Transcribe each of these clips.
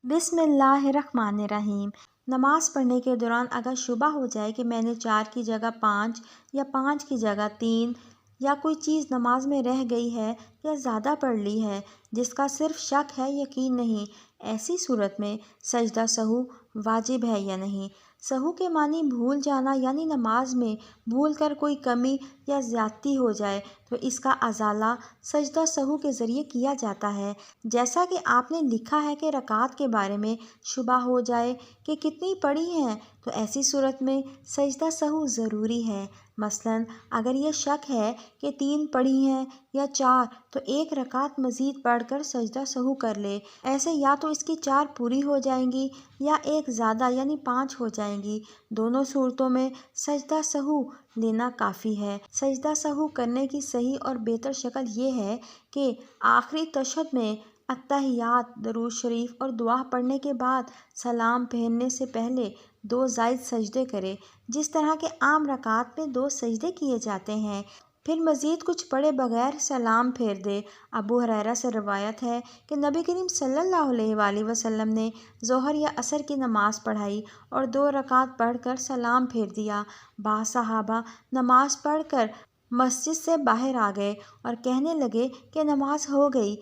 بسم اللہ الرحمن الرحیم۔ نماز پڑھنے کے دوران اگر شبہ ہو جائے کہ میں نے 4 کی جگہ 5 یا 5 کی جگہ 3 یا کوئی چیز نماز میں رہ گئی ہے یا زیادہ پڑھ لی ہے جس کا صرف شک ہے، یقین نہیں، ایسی صورت میں سجدہ سہو واجب ہے یا نہیں۔ سہو کے معنی بھول جانا، یعنی نماز میں بھول کر کوئی کمی یا زیادتی ہو جائے تو اس کا ازالہ سجدہ سہو کے ذریعے کیا جاتا ہے۔ جیسا کہ آپ نے لکھا ہے کہ رکعت کے بارے میں شبہ ہو جائے کہ کتنی پڑھی ہیں تو ایسی صورت میں سجدہ سہو ضروری ہے۔ مثلاً اگر یہ شک ہے کہ 3 پڑھی ہیں یا 4 تو 1 رکعت مزید پڑھ کر سجدہ سہو کر لے۔ ایسے یا تو اس کی 4 پوری ہو جائیں گی یا 1 زیادہ یعنی 5 ہو جائیں گی۔ دونوں صورتوں میں سجدہ سہو لینا کافی ہے۔ سجدہ سہو کرنے کی صحیح اور بہتر شکل یہ ہے کہ آخری تشہد میں اتحیات، درود شریف اور دعا پڑھنے کے بعد سلام پھیرنے سے پہلے 2 زائد سجدے کرے، جس طرح کے عام رکعت میں 2 سجدے کیے جاتے ہیں۔ پھر مزید کچھ پڑھے بغیر سلام پھیر دے۔ ابو ہریرہ سے روایت ہے کہ نبی کریم صلی اللہ علیہ وآلہ وسلم نے ظہر یا عصر کی نماز پڑھائی اور 2 رکعت پڑھ کر سلام پھیر دیا۔ بعض صحابہ نماز پڑھ کر مسجد سے باہر آ گئے اور کہنے لگے کہ نماز ہو گئی۔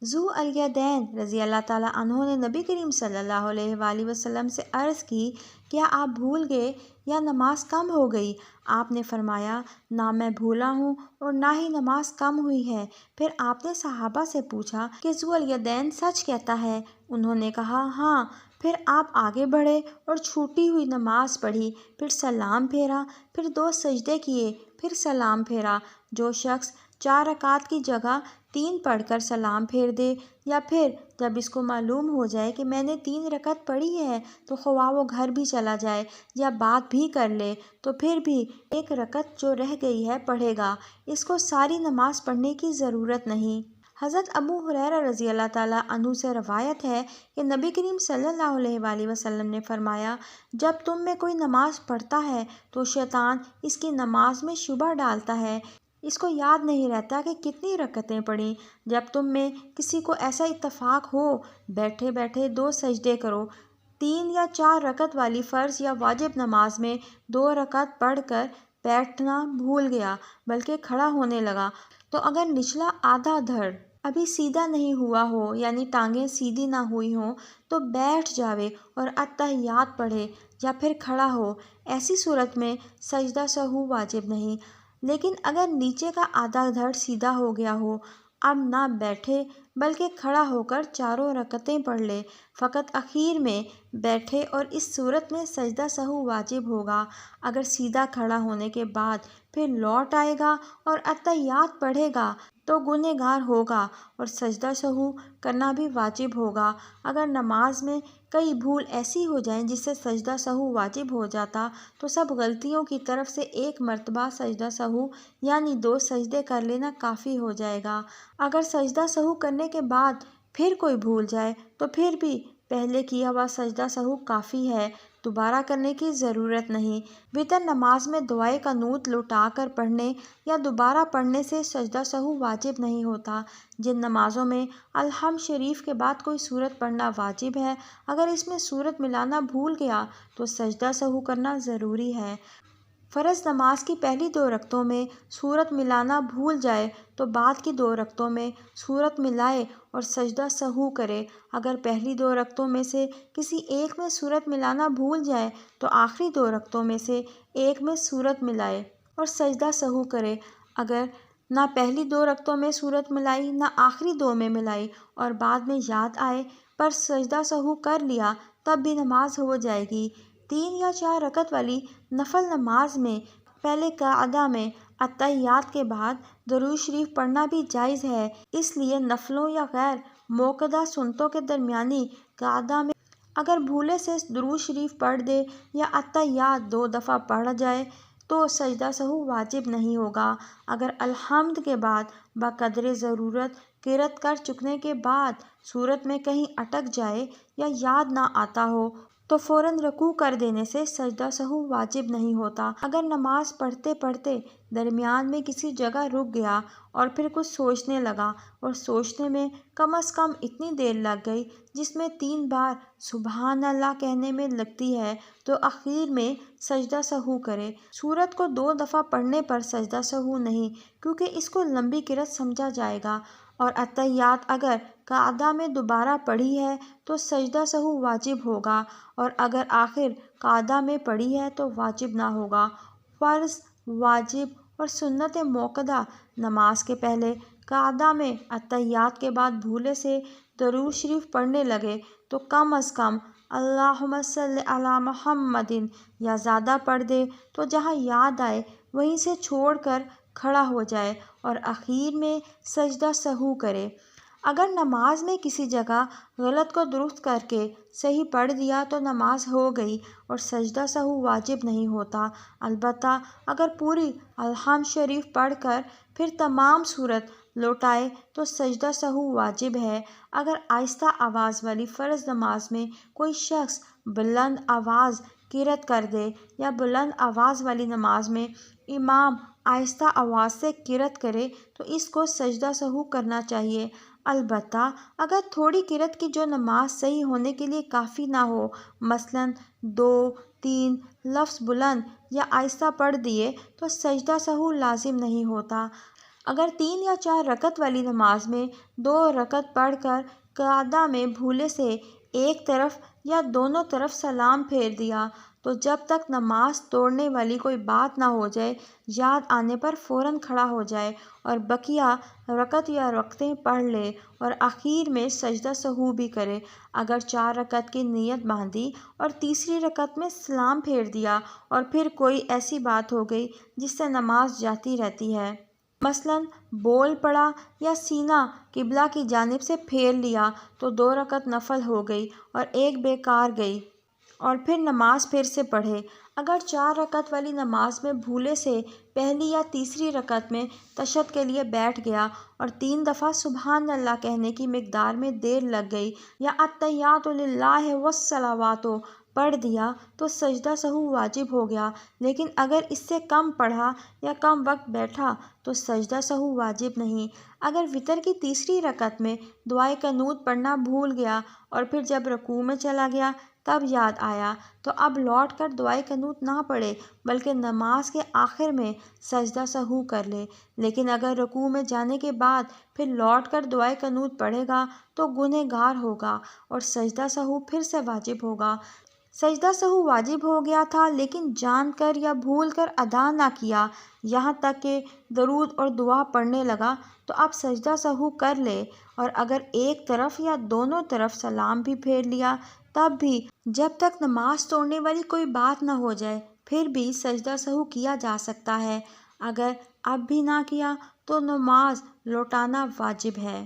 ذو الیدین رضی اللہ تعالیٰ عنہ نے نبی کریم صلی اللہ علیہ وآلہ وسلم سے عرض کی، کیا آپ بھول گئے یا نماز کم ہو گئی؟ آپ نے فرمایا، نہ میں بھولا ہوں اور نہ ہی نماز کم ہوئی ہے۔ پھر آپ نے صحابہ سے پوچھا کہ ذو الیدین سچ کہتا ہے؟ انہوں نے کہا ہاں۔ پھر آپ آگے بڑھے اور چھوٹی ہوئی نماز پڑھی، پھر سلام پھیرا، پھر 2 سجدے کیے، پھر سلام پھیرا۔ جو شخص 4 رکعت کی جگہ 3 پڑھ کر سلام پھیر دے، یا پھر جب اس کو معلوم ہو جائے کہ میں نے 3 رکعت پڑھی ہے تو خواہ وہ گھر بھی چلا جائے یا بات بھی کر لے تو پھر بھی 1 رکعت جو رہ گئی ہے پڑھے گا، اس کو ساری نماز پڑھنے کی ضرورت نہیں۔ حضرت ابو ہریرہ رضی اللہ تعالیٰ عنہ سے روایت ہے کہ نبی کریم صلی اللہ علیہ وآلہ وسلم نے فرمایا، جب تم میں کوئی نماز پڑھتا ہے تو شیطان اس کی نماز میں شبہ ڈالتا ہے، اس کو یاد نہیں رہتا کہ کتنی رکعتیں پڑھیں۔ جب تم میں کسی کو ایسا اتفاق ہو، بیٹھے بیٹھے 2 سجدے کرو۔ 3 یا 4 رکعت والی فرض یا واجب نماز میں 2 رکعت پڑھ کر بیٹھنا بھول گیا بلکہ کھڑا ہونے لگا تو اگر نچلا آدھا دھڑ ابھی سیدھا نہیں ہوا ہو، یعنی ٹانگیں سیدھی نہ ہوئی ہوں، تو بیٹھ جاوے اور اتحیات پڑھے یا پھر کھڑا ہو۔ ایسی صورت میں سجدہ سہو واجب نہیں۔ لیکن اگر نیچے کا آدھا دھڑ سیدھا ہو گیا ہو، اب نہ بیٹھے بلکہ کھڑا ہو کر 4 رکعتیں پڑھ لے، فقط اخیر میں بیٹھے، اور اس صورت میں سجدہ سہو واجب ہوگا۔ اگر سیدھا کھڑا ہونے کے بعد پھر لوٹ آئے گا اور اتحیات پڑھے گا تو گنہگار ہوگا اور سجدہ سہو کرنا بھی واجب ہوگا۔ اگر نماز میں کئی بھول ایسی ہو جائیں جس سے سجدہ سہو واجب ہو جاتا تو سب غلطیوں کی طرف سے 1 مرتبہ سجدہ سہو یعنی 2 سجدے کر لینا کافی ہو جائے گا۔ اگر سجدہ سہو کرنے کے بعد پھر کوئی بھول جائے تو پھر بھی پہلے کیا ہوا سجدہ سہو کافی ہے، دوبارہ کرنے کی ضرورت نہیں۔ وتر نماز میں دعائے قنوت لوٹا کر پڑھنے یا دوبارہ پڑھنے سے سجدہ سہو واجب نہیں ہوتا۔ جن نمازوں میں الحمد شریف کے بعد کوئی سورت پڑھنا واجب ہے، اگر اس میں سورت ملانا بھول گیا تو سجدہ سہو کرنا ضروری ہے۔ فرض نماز کی پہلی 2 رکعتوں میں سورت ملانا بھول جائے تو بعد کی 2 رکعتوں میں سورت ملائے اور سجدہ سہو کرے۔ اگر پہلی 2 رکعتوں میں سے کسی ایک میں سورت ملانا بھول جائے تو آخری 2 رکعتوں میں سے ایک میں سورت ملائے اور سجدہ سہو کرے۔ اگر نہ پہلی 2 رکعتوں میں سورت ملائی نہ آخری 2 میں ملائی اور بعد میں یاد آئے پر سجدہ سہو کر لیا تب بھی نماز ہو جائے گی۔ 3 یا 4 رکعت والی نفل نماز میں پہلے قعدہ میں اتحیات کے بعد درود شریف پڑھنا بھی جائز ہے، اس لیے نفلوں یا غیر موقدہ سنتوں کے درمیانی قعدہ میں اگر بھولے سے درود شریف پڑھ دے یا اتحیات 2 دفعہ پڑھ جائے تو سجدہ سہو واجب نہیں ہوگا۔ اگر الحمد کے بعد بقدر ضرورت قرأت کر چکنے کے بعد سورت میں کہیں اٹک جائے یا یاد نہ آتا ہو تو فوراً رکوع کر دینے سے سجدہ سہو واجب نہیں ہوتا۔ اگر نماز پڑھتے پڑھتے درمیان میں کسی جگہ رک گیا اور پھر کچھ سوچنے لگا اور سوچنے میں کم از کم اتنی دیر لگ گئی جس میں 3 بار سبحان اللہ کہنے میں لگتی ہے، تو آخر میں سجدہ سہو کرے۔ سورت کو 2 دفعہ پڑھنے پر سجدہ سہو نہیں، کیونکہ اس کو لمبی قرأت سمجھا جائے گا، اور اتحیات اگر قعدہ میں دوبارہ پڑھی ہے تو سجدہ سہو واجب ہوگا، اور اگر آخر قعدہ میں پڑھی ہے تو واجب نہ ہوگا۔ فرض، واجب اور سنت موقدہ نماز کے پہلے قعدہ میں اتحیات کے بعد بھولے سے درود شریف پڑھنے لگے تو کم از کم اللہم صل علی محمد یا زیادہ پڑھ دے، تو جہاں یاد آئے وہیں سے چھوڑ کر کھڑا ہو جائے اور آخر میں سجدہ سہو کرے۔ اگر نماز میں کسی جگہ غلط کو درست کر کے صحیح پڑھ دیا تو نماز ہو گئی اور سجدہ سہو واجب نہیں ہوتا۔ البتہ اگر پوری الحمد شریف پڑھ کر پھر تمام سورت لوٹائے تو سجدہ سہو واجب ہے۔ اگر آہستہ آواز والی فرض نماز میں کوئی شخص بلند آواز قرأت کر دے یا بلند آواز والی نماز میں امام آہستہ آواز سے قرأت کرے تو اس کو سجدہ سہو کرنا چاہیے۔ البتہ اگر تھوڑی قرأت کی جو نماز صحیح ہونے کے لیے کافی نہ ہو، مثلاً 2-3 لفظ بلند یا آہستہ پڑھ دیے تو سجدہ سہو لازم نہیں ہوتا۔ اگر 3 یا 4 رکعت والی نماز میں 2 رکعت پڑھ کر قعدہ میں بھولے سے ایک طرف یا دونوں طرف سلام پھیر دیا تو جب تک نماز توڑنے والی کوئی بات نہ ہو جائے، یاد آنے پر فوراً کھڑا ہو جائے اور بقیہ رکعت یا رکعتیں پڑھ لے اور آخر میں سجدہ سہو بھی کرے۔ اگر 4 رکعت کی نیت باندھی اور تیسری رکعت میں سلام پھیر دیا اور پھر کوئی ایسی بات ہو گئی جس سے نماز جاتی رہتی ہے، مثلاً بول پڑا یا سینہ قبلہ کی جانب سے پھیر لیا، تو 2 رکعت نفل ہو گئی اور ایک بیکار گئی اور پھر نماز پھر سے پڑھے۔ اگر 4 رکعت والی نماز میں بھولے سے پہلی یا تیسری رکعت میں تشہد کے لیے بیٹھ گیا اور 3 دفعہ سبحان اللہ کہنے کی مقدار میں دیر لگ گئی یا التحیات للہ والصلوات پڑھ دیا تو سجدہ سہو واجب ہو گیا، لیکن اگر اس سے کم پڑھا یا کم وقت بیٹھا تو سجدہ سہو واجب نہیں۔ اگر وتر کی تیسری رکعت میں دعائے قنوت پڑھنا بھول گیا اور پھر جب رکوع میں چلا گیا تب یاد آیا تو اب لوٹ کر دعائے قنوت نہ پڑھے بلکہ نماز کے آخر میں سجدہ سہو کر لے، لیکن اگر رکوع میں جانے کے بعد پھر لوٹ کر دعائے قنوت پڑھے گا تو گنہگار ہوگا اور سجدہ سہو پھر سے واجب ہوگا۔ سجدہ سہو واجب ہو گیا تھا لیکن جان کر یا بھول کر ادا نہ کیا، یہاں تک کہ درود اور دعا پڑھنے لگا تو اب سجدہ سہو کر لے، اور اگر ایک طرف یا دونوں طرف سلام بھی پھیر لیا تب بھی جب تک نماز توڑنے والی کوئی بات نہ ہو جائے پھر بھی سجدہ سہو کیا جا سکتا ہے۔ اگر اب بھی نہ کیا تو نماز لوٹانا واجب ہے۔